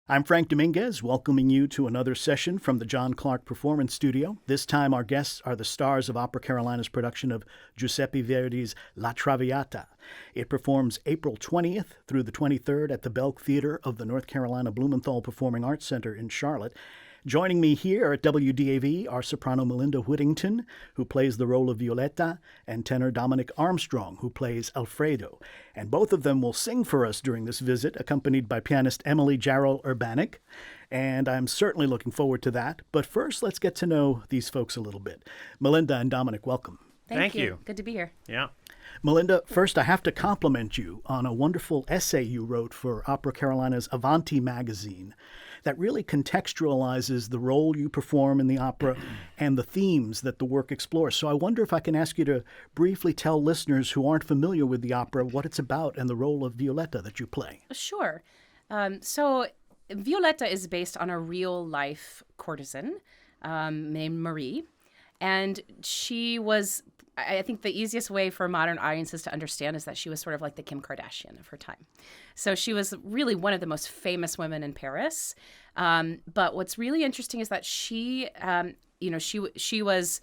I'm Frank Dominguez, welcoming you to another session from the John Clark Performance Studio. This time our guests are the stars of Opera Carolina's production of Giuseppe Verdi's La Traviata. It performs April 20th through the 23rd at the Belk Theater of the North Carolina Blumenthal Performing Arts Center in Charlotte. Joining me here at WDAV are Soprano Melinda Whittington, who plays the role of Violetta, and tenor Dominic Armstrong, who plays Alfredo. And both of them will sing for us during this visit, accompanied by pianist Emily Jarrell Urbanek. And I'm certainly looking forward to that. But first, let's get to know these folks a little bit. Melinda and Dominic, welcome. Thank you. Good to be here. Yeah. Melinda, first I have to compliment you on a wonderful essay you wrote for Opera Carolina's Avanti magazine that really contextualizes the role you perform in the opera and the themes that the work explores. So I wonder if I can ask you to briefly tell listeners who aren't familiar with the opera what it's about and the role of Violetta that you play. Sure. So Violetta is based on a real-life courtesan named Marie, and she was, I think the easiest way for modern audiences to understand is that she was sort of like the Kim Kardashian of her time. So she was really one of the most famous women in Paris. But what's really interesting is that she was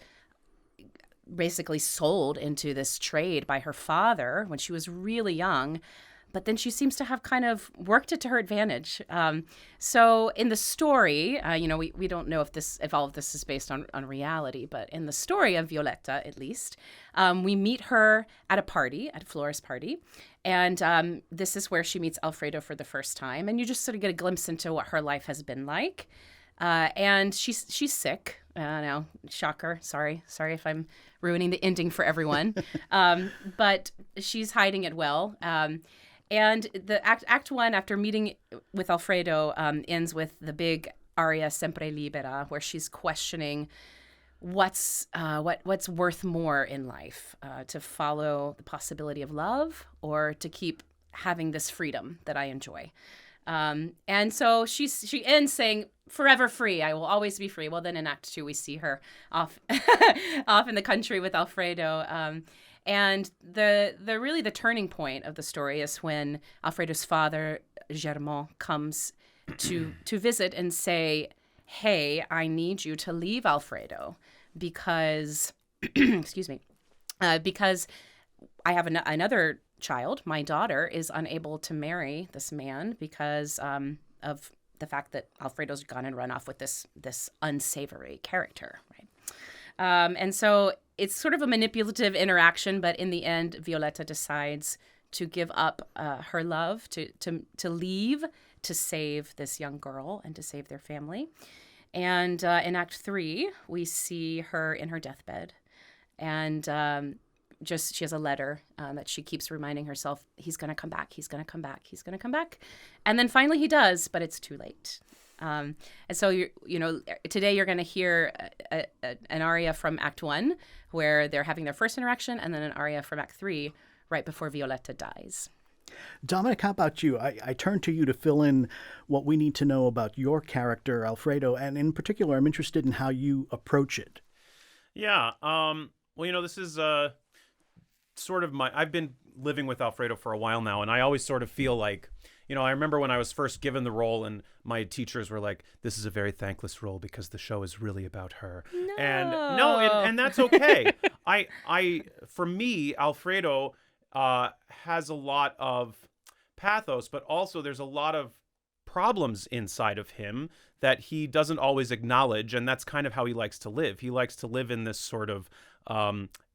basically sold into this trade by her father when she was really young. But then she seems to have kind of worked it to her advantage. So in the story, we don't know if all of this is based on reality, but in the story of Violetta, at least, we meet her at a party, at a florist party. And this is where she meets Alfredo for the first time. And you just sort of get a glimpse into what her life has been like. And she's sick. Now, shocker. Sorry if I'm ruining the ending for everyone. But she's hiding it well. And the act one, after meeting with Alfredo, ends with the big aria Sempre Libera, where she's questioning what's worth more in life, to follow the possibility of love or to keep having this freedom that I enjoy. And so she ends saying, "Forever free. I will always be free." Well, then in Act 2, we see her off off in the country with Alfredo. And the turning point of the story is when Alfredo's father, Germain, comes to visit and say, "Hey, I need you to leave Alfredo because, excuse me, because I have another child. My daughter is unable to marry this man because of the fact that Alfredo's gone and run off with this unsavory character, right?" And so it's sort of a manipulative interaction, but in the end, Violetta decides to give up her love, to leave, to save this young girl and to save their family. And in Act 3, we see her in her deathbed, and she has a letter that she keeps reminding herself, he's going to come back, he's going to come back, he's going to come back. And then finally he does, but it's too late. And so, today you're going to hear an aria from Act 1 where they're having their first interaction, and then an aria from Act 3 right before Violetta dies. Dominic, how about you? I turn to you to fill in what we need to know about your character, Alfredo, and in particular, I'm interested in how you approach it. Yeah. This is sort of I've been living with Alfredo for a while now, and I always sort of feel like, I remember when I was first given the role and my teachers were like, "This is a very thankless role because the show is really about her." No. And that's okay. For me, Alfredo has a lot of pathos, but also there's a lot of problems inside of him that he doesn't always acknowledge, and that's kind of how he likes to live. He likes to live in this sort of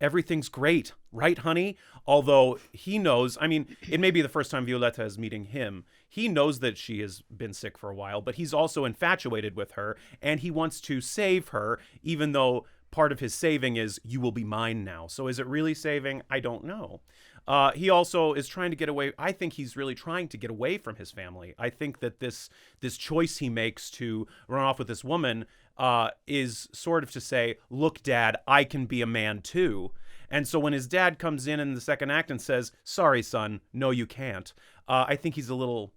everything's great, right, honey? Although he knows, it may be the first time Violetta is meeting him. He knows that she has been sick for a while, but he's also infatuated with her, and he wants to save her, even though part of his saving is, "You will be mine now." So is it really saving? I don't know. He also is trying to get away. I think he's really trying to get away from his family. I think that this choice he makes to run off with this woman is sort of to say, "Look, Dad, I can be a man too." And so when his dad comes in the second act and says, "Sorry, son, no, you can't," I think he's a little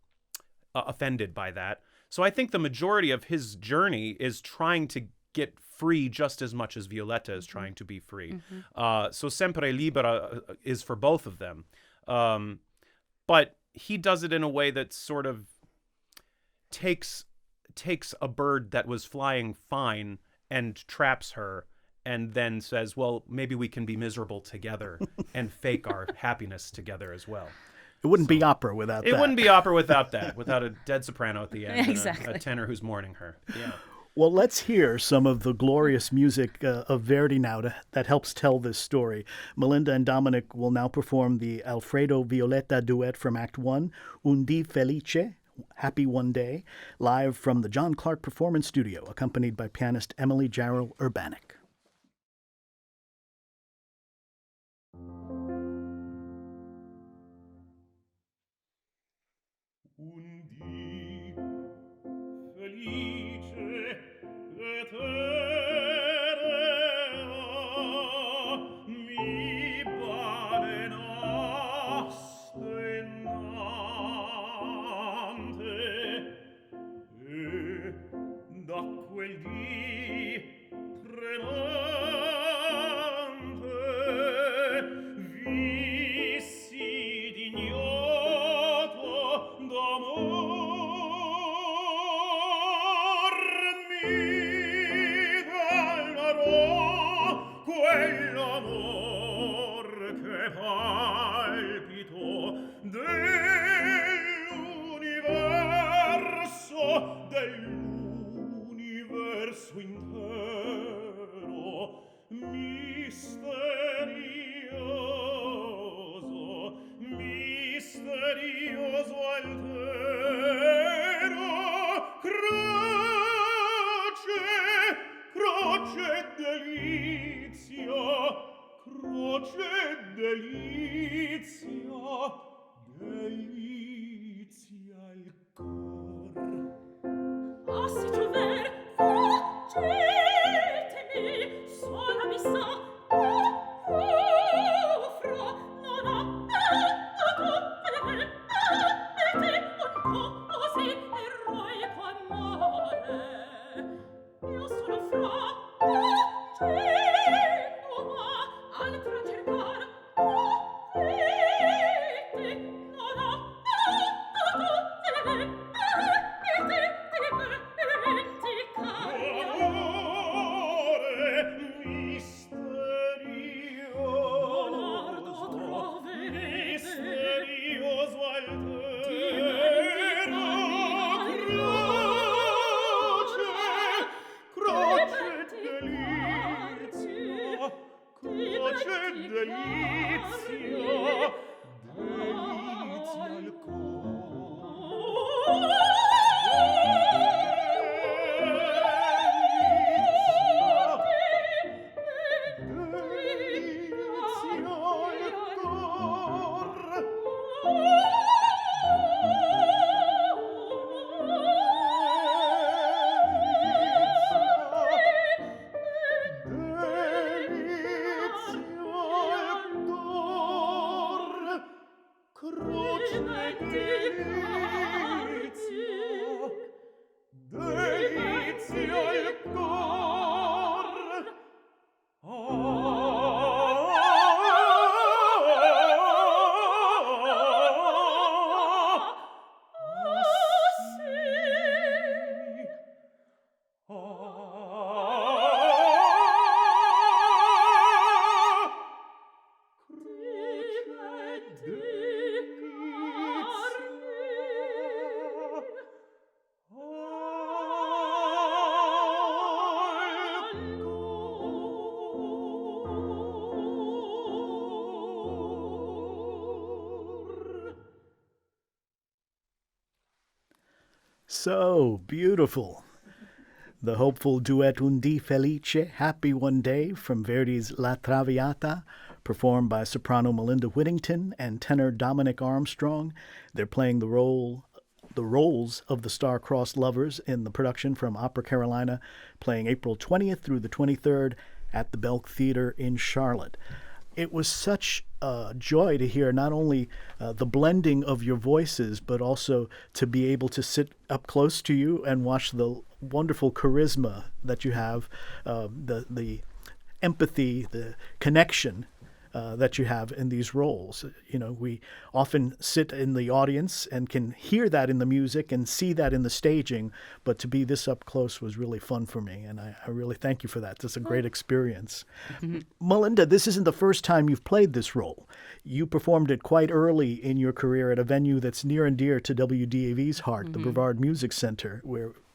offended by that. So I think the majority of his journey is trying to get free just as much as Violetta is trying to be free. Mm-hmm. So Sempre Libera is for both of them. But he does it in a way that's sort of takes a bird that was flying fine and traps her, and then says, well, maybe we can be miserable together and fake our happiness together as well. It wouldn't be opera without that. It wouldn't be opera without that, without a dead soprano at the end Exactly. and a tenor who's mourning her. Yeah. Well, let's hear some of the glorious music of Verdi now that helps tell this story. Melinda and Dominic will now perform the Alfredo Violetta duet from Act 1, Un di felice, Happy One Day, live from the John Clark Performance Studio, accompanied by pianist Emily Jarrell Urbanek. Un dì felice eterea mi balenaste innante e da quel dì tremante vissi d'ignoto d'amor mi regnerò quell'amor che palpito dell'universo intero, misterioso altero, croce delizia, delizia il cor. Ah, si tu ver, fuggitemi, sola mi sa, offro, non ho amato, un po' così eroico amore. Io sono fra Genova, altra cercar, non ho amato, So beautiful. The hopeful duet Un di felice, Happy One Day, from Verdi's La Traviata, performed by soprano Melinda Whittington and tenor Dominic Armstrong. They're playing the roles of the star-crossed lovers in the production from Opera Carolina, playing April 20th through the 23rd at the Belk Theater in Charlotte. It was such a joy to hear not only the blending of your voices, but also to be able to sit up close to you and watch the wonderful charisma that you have, the empathy, the connection that you have in these roles. We often sit in the audience and can hear that in the music and see that in the staging, but to be this up close was really fun for me, and I really thank you for that. It's a great experience. Melinda, this isn't the first time you've played this role. You performed it quite early in your career at a venue that's near and dear to WDAV's heart, the Brevard Music Center,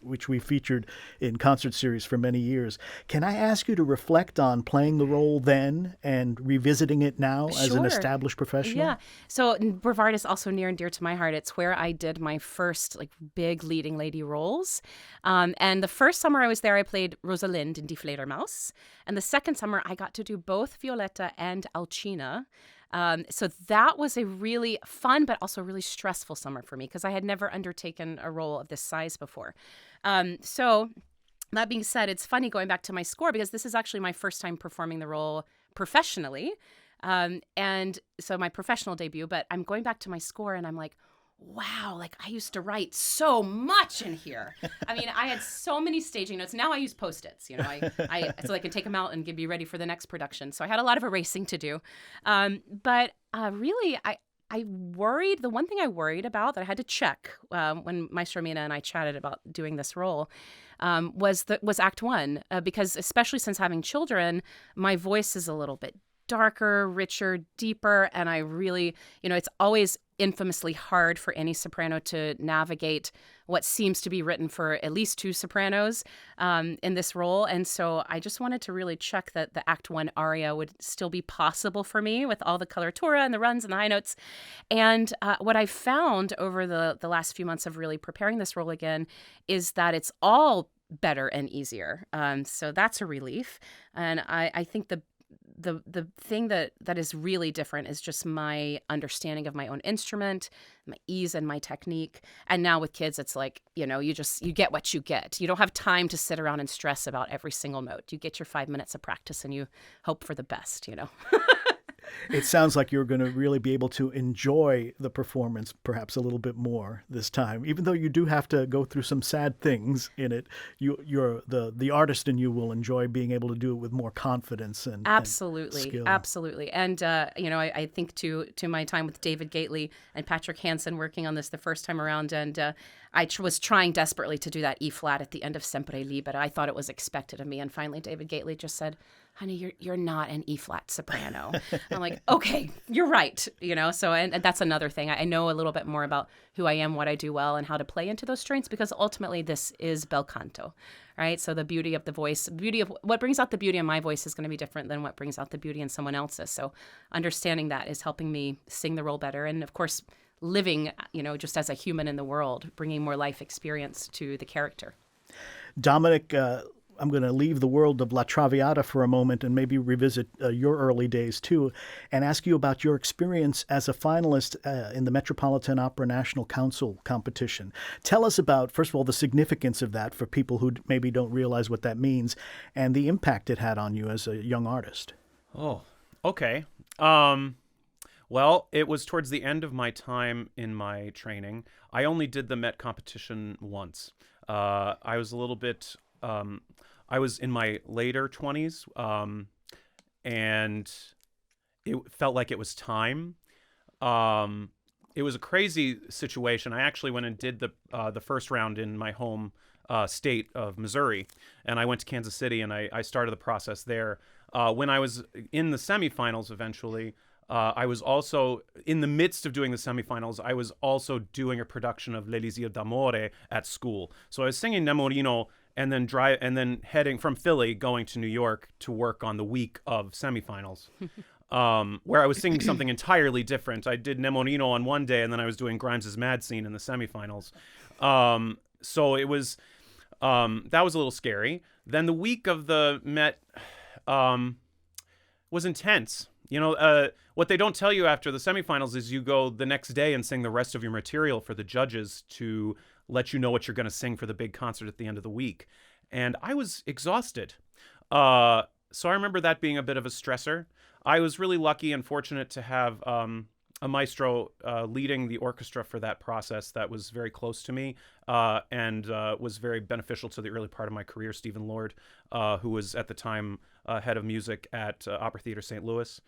which we featured in concert series for many years. Can I ask you to reflect on playing the role then and revisiting it now as an Sure. established professional? Yeah. So Brevard is also near and dear to my heart. It's where I did my first big leading lady roles. And the first summer I was there, I played Rosalind in Die Fledermaus. And the second summer I got to do both Violetta and Alcina. So that was a really fun, but also really stressful summer for me because I had never undertaken a role of this size before. So that being said, it's funny going back to my score because this is actually my first time performing the role professionally. And so my professional debut, but I'm going back to my score and I'm like, wow, I used to write so much in here. I mean, I had so many staging notes. Now I use Post-its, so I can take them out and be ready for the next production. So I had a lot of erasing to do. But really, I worried, the one thing I worried about that I had to check when Maestro Mina and I chatted about doing this role was Act One, because especially since having children, my voice is a little bit darker, richer, deeper, and I really, it's always infamously hard for any soprano to navigate what seems to be written for at least two sopranos in this role. And so I just wanted to really check that the Act One aria would still be possible for me with all the coloratura and the runs and the high notes. And what I found over the last few months of really preparing this role again is that it's all better and easier. So that's a relief. And I think the thing that is really different is just my understanding of my own instrument, my ease and my technique. And now with kids, it's you get what you get. You don't have time to sit around and stress about every single note. You get your 5 minutes of practice and you hope for the best, It sounds like you're going to really be able to enjoy the performance perhaps a little bit more this time. Even though you do have to go through some sad things in it, you're the artist in you will enjoy being able to do it with more confidence and absolutely, and skill. Absolutely. And I think to my time with David Gately and Patrick Hansen working on this the first time around, and I was trying desperately to do that E flat at the end of Sempre Libera. I thought it was expected of me, and finally David Gately just said, honey, you're not an E flat soprano. I'm like, okay, you're right. So and that's another thing. I know a little bit more about who I am, what I do well, and how to play into those strengths, because ultimately this is bel canto, right? So the beauty of the voice, beauty of what brings out the beauty in my voice is going to be different than what brings out the beauty in someone else's. So understanding that is helping me sing the role better. And of course, living, just as a human in the world, bringing more life experience to the character. Dominic, I'm going to leave the world of La Traviata for a moment and maybe revisit your early days too, and ask you about your experience as a finalist in the Metropolitan Opera National Council competition. Tell us about, first of all, the significance of that for people who maybe don't realize what that means, and the impact it had on you as a young artist. Oh, okay. Well, it was towards the end of my time in my training. I only did the Met competition once. I was a little bit... I was in my later 20s, and it felt like it was time. It was a crazy situation. I actually went and did the first round in my home state of Missouri, and I went to Kansas City, and I started the process there. When I was in the semifinals eventually, I was also, in the midst of doing the semifinals, I was also doing a production of L'Elisir d'Amore at school. So I was singing Nemorino, and then heading from Philly, going to New York to work on the week of semifinals, where I was singing something entirely different. I did Nemorino on one day, and then I was doing Grimes's Mad Scene in the semifinals. So it was that was a little scary. Then the week of the Met was intense. What they don't tell you after the semifinals is you go the next day and sing the rest of your material for the judges to let you know what you're going to sing for the big concert at the end of the week. And I was exhausted. So I remember that being a bit of a stressor. I was really lucky and fortunate to have a maestro leading the orchestra for that process that was very close to me and was very beneficial to the early part of my career, Stephen Lord, who was at the time head of music at Opera Theater St. Louis.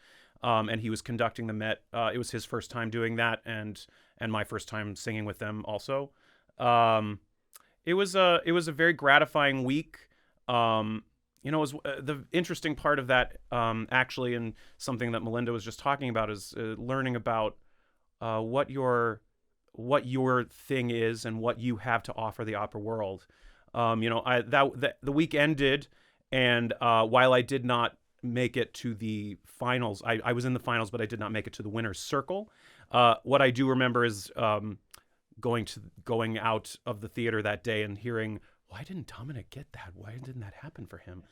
and he was conducting the Met. It was his first time doing that, and my first time singing with them also. It was a very gratifying week. It was the interesting part of that, actually, and something that Melinda was just talking about is learning about what your thing is and what you have to offer the opera world. The week ended, and while I did not make it to the finals, I was in the finals, but I did not make it to the winner's circle. What I do remember is going out of the theater that day and hearing, why didn't Dominic get that? Why didn't that happen for him?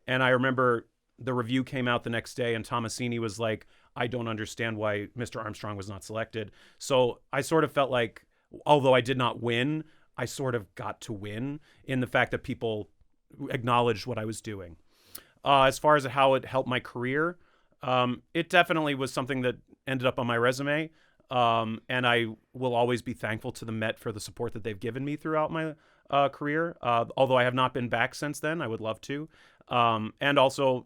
And I remember the review came out the next day, and Tomasini was like, I don't understand why Mr. Armstrong was not selected. So I sort of felt like, although I did not win, I sort of got to win in the fact that people acknowledged what I was doing. As far as how it helped my career, it definitely was something that ended up on my resume. And I will always be thankful to the Met for the support that they've given me throughout my career. Although I have not been back since then, I would love to. And also,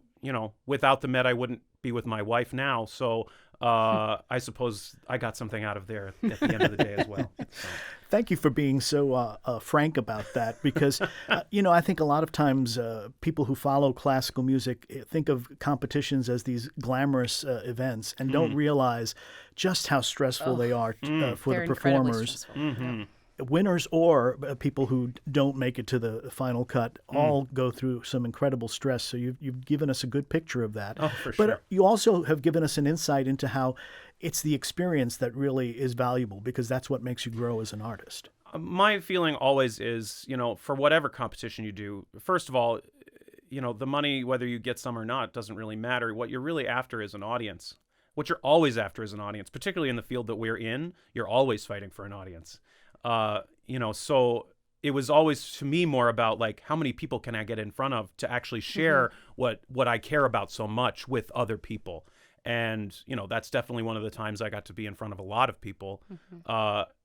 without the Met, I wouldn't be with my wife now. So I suppose I got something out of there at the end of the day as well. So. Thank you for being so frank about that, because, I think a lot of times people who follow classical music think of competitions as these glamorous events and don't realize just how stressful they are for the performers. Winners or people who don't make it to the final cut all go through some incredible stress. So you've given us a good picture of that. Oh, for but sure. You also have given us an insight into how it's the experience that really is valuable, because that's what makes you grow as an artist. My feeling always is, for whatever competition you do, first of all, the money, whether you get some or not, doesn't really matter. What you're really after is an audience. What you're always after is an audience, particularly in the field that we're in. You're always fighting for an audience. So it was always, to me, more about like, how many people can I get in front of to actually share what I care about so much with other people. And, that's definitely one of the times I got to be in front of a lot of people.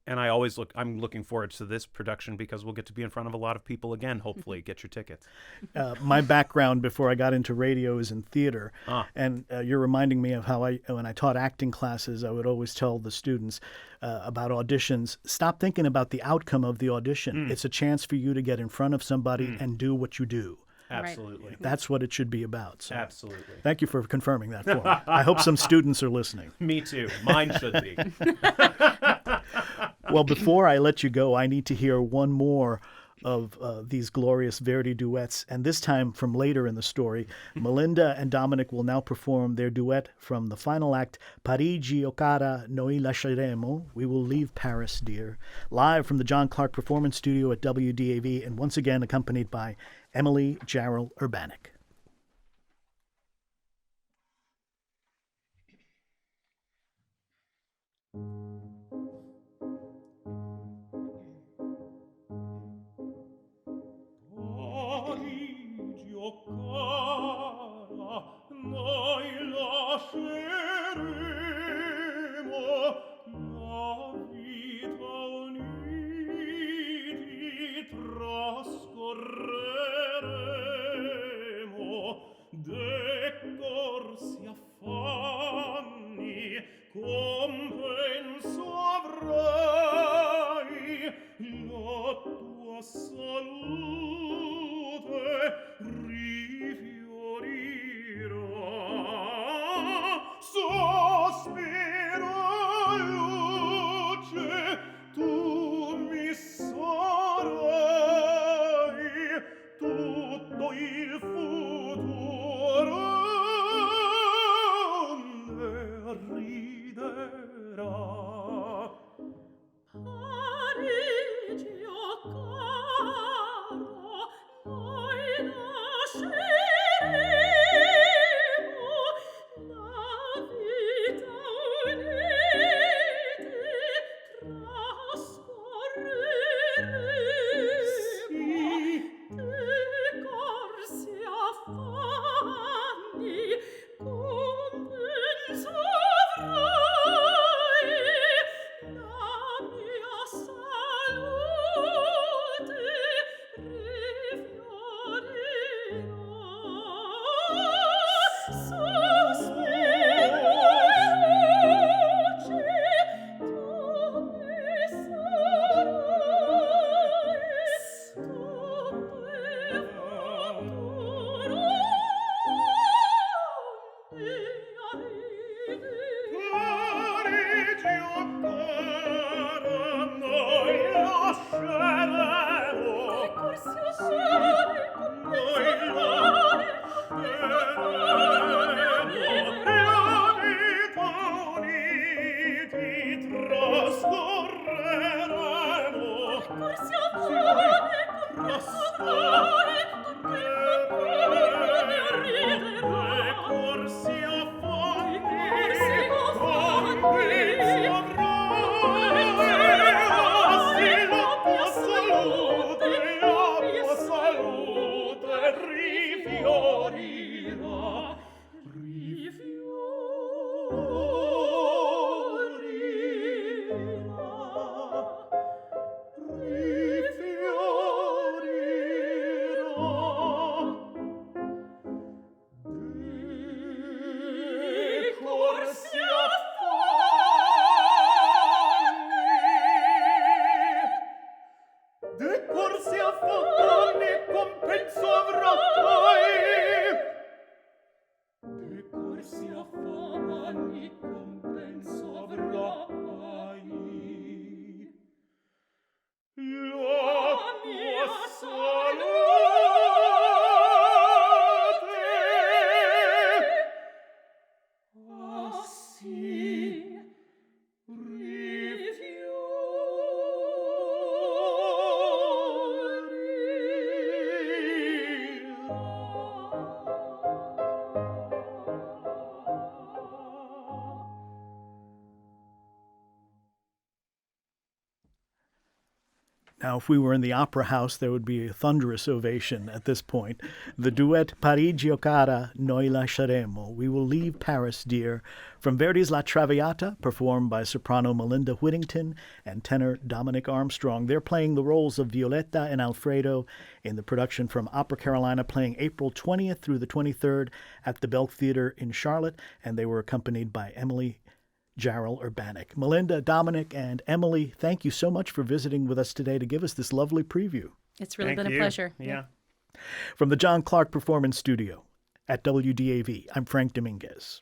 And I'm looking forward to this production because we'll get to be in front of a lot of people again, hopefully. Get your tickets. My background before I got into radio is in theater. And you're reminding me of how when I taught acting classes, I would always tell the students about auditions, stop thinking about the outcome of the audition. It's a chance for you to get in front of somebody and do what you do. Absolutely. Right. That's what it should be about. So Absolutely. thank you for confirming that for me. I hope some students are listening. Me too. Mine should be. Well, before I let you go, I need to hear one more of these glorious Verdi duets, and this time from later in the story. Melinda and Dominic will now perform their duet from the final act, Parigi, cara, noi lasceremo, We Will Leave Paris, Dear, live from the John Clark Performance Studio at WDAV, and once again accompanied by Emily Jarrell Urbanek. Parigi, o cara, noi lasceremo la vita uniti trascorreremo Now, if we were in the opera house, there would be a thunderous ovation at this point. The duet Parigi, cara, noi lasceremo. We will leave Paris, dear, from Verdi's La Traviata, performed by soprano Melinda Whittington and tenor Dominic Armstrong. They're playing the roles of Violetta and Alfredo in the production from Opera Carolina, playing April 20th through the 23rd at the Belk Theater in Charlotte, and they were accompanied by Emily Jarrell Urbanek. Melinda, Dominic, and Emily, thank you so much for visiting with us today to give us this lovely preview. It's really Thank been you. a pleasure. Yeah. From the John Clark Performance Studio at WDAV, I'm Frank Dominguez.